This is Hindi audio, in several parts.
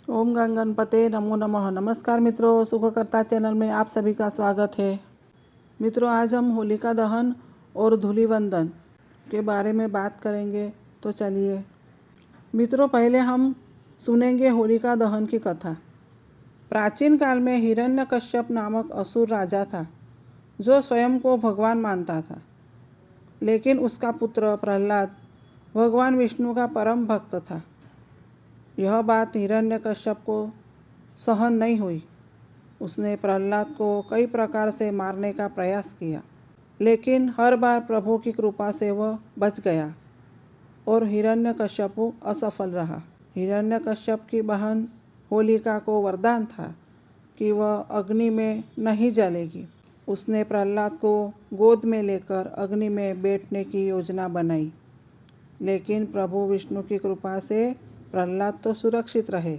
ओम गणपते नमो नमः। नमस्कार मित्रों, सुखकर्ता चैनल में आप सभी का स्वागत है। मित्रों, आज हम होलिका दहन और धूलिवंदन के बारे में बात करेंगे। तो चलिए मित्रों, पहले हम सुनेंगे होलिका दहन की कथा। प्राचीन काल में हिरण्यकश्यप नामक असुर राजा था जो स्वयं को भगवान मानता था, लेकिन उसका पुत्र प्रहलाद भगवान विष्णु का परम भक्त था। यह बात हिरण्यकश्यप को सहन नहीं हुई। उसने प्रहलाद को कई प्रकार से मारने का प्रयास किया, लेकिन हर बार प्रभु की कृपा से वह बच गया और हिरण्यकश्यप असफल रहा। हिरण्यकश्यप की बहन होलिका को वरदान था कि वह अग्नि में नहीं जलेगी। उसने प्रहलाद को गोद में लेकर अग्नि में बैठने की योजना बनाई, लेकिन प्रभु विष्णु की कृपा से प्रहलाद तो सुरक्षित रहे।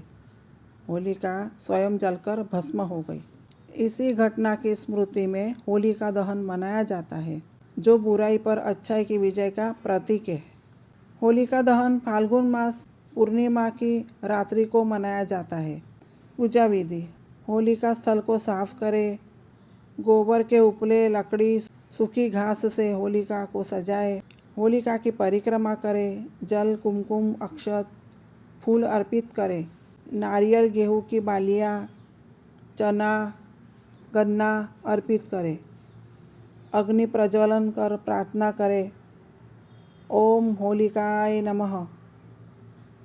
होलिका स्वयं जलकर भस्म हो गई। इसी घटना की स्मृति में होलिका दहन मनाया जाता है, जो बुराई पर अच्छाई की विजय का प्रतीक है। होलिका दहन फाल्गुन मास पूर्णिमा की रात्रि को मनाया जाता है। पूजा विधि: होलिका स्थल को साफ करें, गोबर के उपले, लकड़ी, सूखी घास से होलिका को सजाए, होलिका की परिक्रमा करें, जल, कुमकुम, अक्षत, फूल अर्पित करें, नारियल, गेहूं की बालियाँ, चना, गन्ना अर्पित करें, अग्नि प्रज्वलन कर प्रार्थना करें, ओम होलिकाय नमः।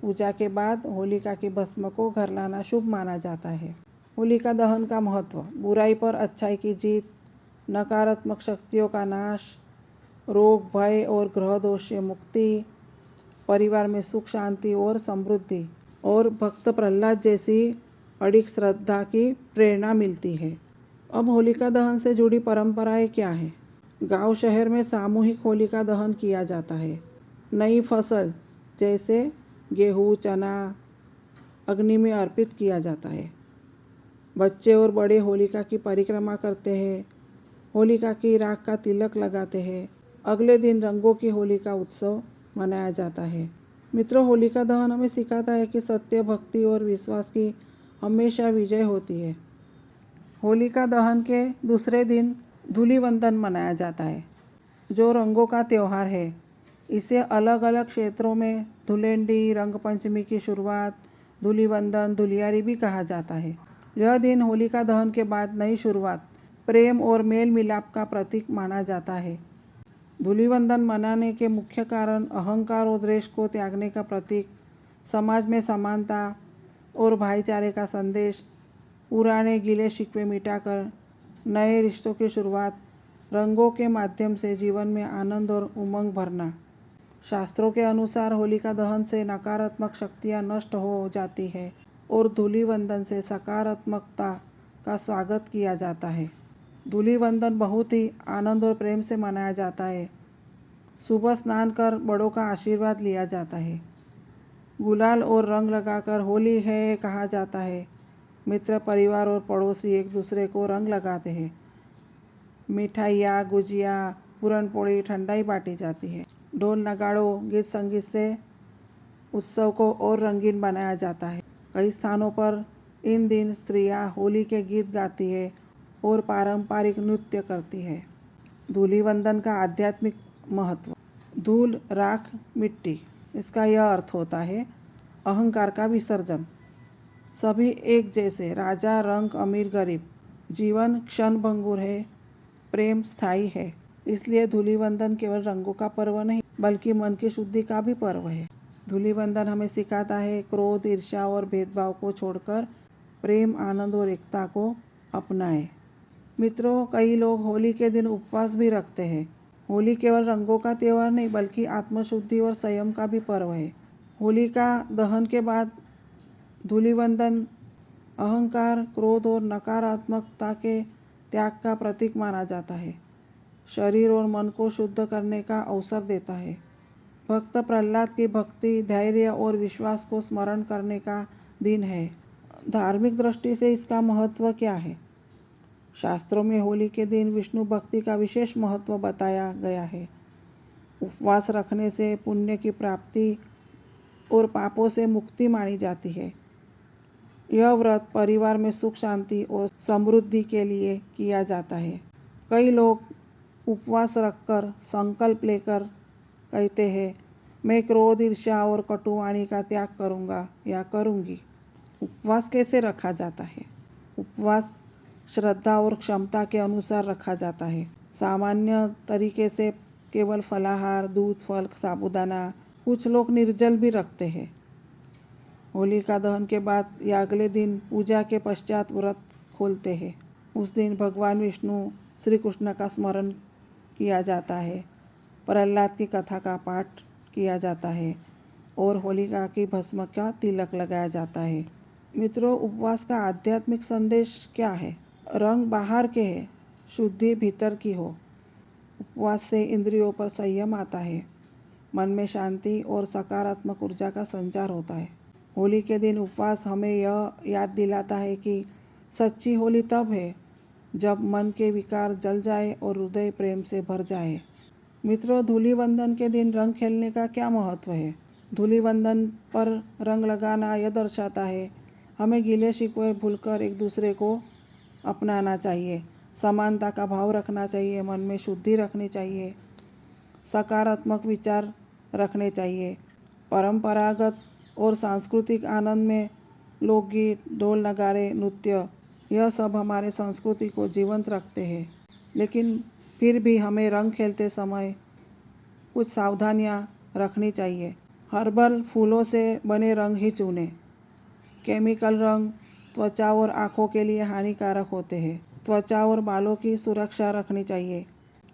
पूजा के बाद होलिका की भस्म को घर लाना शुभ माना जाता है। होलिका दहन का महत्व: बुराई पर अच्छाई की जीत, नकारात्मक शक्तियों का नाश, रोग, भय और ग्रह दोष से मुक्ति, परिवार में सुख, शांति और समृद्धि, और भक्त प्रहलाद जैसी अडिग श्रद्धा की प्रेरणा मिलती है। अब होलिका दहन से जुड़ी परंपराएं क्या है? गांव शहर में सामूहिक होलिका दहन किया जाता है। नई फसल जैसे गेहूँ, चना अग्नि में अर्पित किया जाता है। बच्चे और बड़े होलिका की परिक्रमा करते हैं, होलिका की राख का तिलक लगाते हैं। अगले दिन रंगों की होली का उत्सव मनाया जाता है। मित्रों, होलिका दहन हमें सिखाता है कि सत्य, भक्ति और विश्वास की हमेशा विजय होती है। होलिका दहन के दूसरे दिन धूलिवंदन मनाया जाता है, जो रंगों का त्यौहार है। इसे अलग अलग क्षेत्रों में धुलेंडी, रंग पंचमी की शुरुआत, धूलिवंदन, धुलियारी भी कहा जाता है। यह दिन होलिका दहन के बाद नई शुरुआत, प्रेम और मेल मिलाप का प्रतीक माना जाता है। धूलिवंदन मनाने के मुख्य कारण: अहंकार और द्वेष को त्यागने का प्रतीक, समाज में समानता और भाईचारे का संदेश, पुराने गिले शिकवे मिटाकर नए रिश्तों की शुरुआत, रंगों के माध्यम से जीवन में आनंद और उमंग भरना। शास्त्रों के अनुसार होलिका दहन से नकारात्मक शक्तियाँ नष्ट हो जाती है और धूलिवंदन से सकारात्मकता का स्वागत किया जाता है। धूलिवंदन बहुत ही आनंद और प्रेम से मनाया जाता है। सुबह स्नान कर बड़ों का आशीर्वाद लिया जाता है। गुलाल और रंग लगाकर होली है कहा जाता है। मित्र, परिवार और पड़ोसी एक दूसरे को रंग लगाते हैं। मिठाइयाँ, गुजिया, पूरनपोली, ठंडाई बांटी जाती है। ढोल, नगाड़ों, गीत संगीत से उत्सव को और रंगीन बनाया जाता है। कई स्थानों पर इन दिन स्त्रियां होली के गीत गाती है और पारंपरिक नृत्य करती है। धूलिवंदन का आध्यात्मिक महत्व: धूल, राख, मिट्टी, इसका यह अर्थ होता है अहंकार का विसर्जन। सभी एक जैसे, राजा, रंक, अमीर, गरीब, जीवन क्षणभंगुर है, प्रेम स्थायी है। इसलिए धूलिवंदन केवल रंगों का पर्व नहीं, बल्कि मन की शुद्धि का भी पर्व है। धूलिवंदन हमें सिखाता है क्रोध, ईर्ष्या और भेदभाव को छोड़कर प्रेम, आनंद और एकता को अपनाएं। मित्रों, कई लोग होली के दिन उपवास भी रखते हैं। होली केवल रंगों का त्यौहार नहीं, बल्कि आत्मशुद्धि और संयम का भी पर्व है। होलिका दहन के बाद धूलिवंदन अहंकार, क्रोध और नकारात्मकता के त्याग का प्रतीक माना जाता है। शरीर और मन को शुद्ध करने का अवसर देता है। भक्त प्रहलाद की भक्ति, धैर्य और विश्वास को स्मरण करने का दिन है। धार्मिक दृष्टि से इसका महत्व क्या है? शास्त्रों में होली के दिन विष्णु भक्ति का विशेष महत्व बताया गया है। उपवास रखने से पुण्य की प्राप्ति और पापों से मुक्ति मानी जाती है। यह व्रत परिवार में सुख शांति और समृद्धि के लिए किया जाता है। कई लोग उपवास रखकर संकल्प लेकर कहते हैं, मैं क्रोध, ईर्ष्या और कटुवाणी का त्याग करूँगा या करूँगी। उपवास कैसे रखा जाता है? उपवास श्रद्धा और क्षमता के अनुसार रखा जाता है। सामान्य तरीके से केवल फलाहार, दूध, फल, साबूदाना, कुछ लोग निर्जल भी रखते हैं। होलिका दहन के बाद या अगले दिन पूजा के पश्चात व्रत खोलते हैं। उस दिन भगवान विष्णु, श्री कृष्ण का स्मरण किया जाता है, प्रहलाद की कथा का पाठ किया जाता है और होलिका की भस्म का तिलक लगाया जाता है। मित्रों, उपवास का आध्यात्मिक संदेश क्या है? रंग बाहर के है, शुद्धि भीतर की हो। उपवास से इंद्रियों पर संयम आता है, मन में शांति और सकारात्मक ऊर्जा का संचार होता है। होली के दिन उपवास हमें यह याद दिलाता है कि सच्ची होली तब है जब मन के विकार जल जाए और हृदय प्रेम से भर जाए। मित्रों, धूलिवंदन के दिन रंग खेलने का क्या महत्व है? धूलिवंदन पर रंग लगाना यह दर्शाता है हमें गिले शिकवे भूलकर एक दूसरे को अपनाना चाहिए, समानता का भाव रखना चाहिए, मन में शुद्धि रखनी चाहिए, सकारात्मक विचार रखने चाहिए। परंपरागत और सांस्कृतिक आनंद में लोकगीत, ढोल, नगाड़े, नृत्य, यह सब हमारे संस्कृति को जीवंत रखते हैं। लेकिन फिर भी हमें रंग खेलते समय कुछ सावधानियां रखनी चाहिए। हर्बल फूलों से बने रंग ही चुनें। केमिकल रंग त्वचा और आँखों के लिए हानिकारक होते हैं। त्वचा और बालों की सुरक्षा रखनी चाहिए।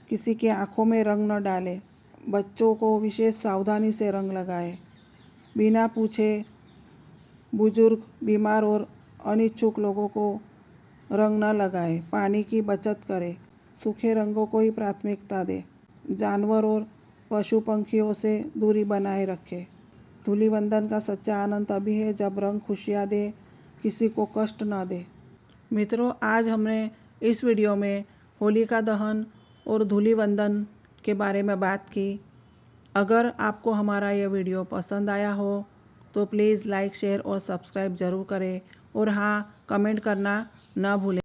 किसी की आँखों में रंग न डालें। बच्चों को विशेष सावधानी से रंग लगाएं। बिना पूछे बुजुर्ग, बीमार और अनिच्छुक लोगों को रंग न लगाएं। पानी की बचत करें। सूखे रंगों को ही प्राथमिकता दें। जानवर और पशु पंखियों से दूरी बनाए रखें। धूलिवंदन का सच्चा आनंद तभी है जब रंग खुशियाँ दे, किसी को कष्ट न दे। मित्रों, आज हमने इस वीडियो में होलिका दहन और धूलिवंदन के बारे में बात की। अगर आपको हमारा यह वीडियो पसंद आया हो तो प्लीज़ लाइक, शेयर और सब्सक्राइब ज़रूर करें और हाँ, कमेंट करना ना भूलें।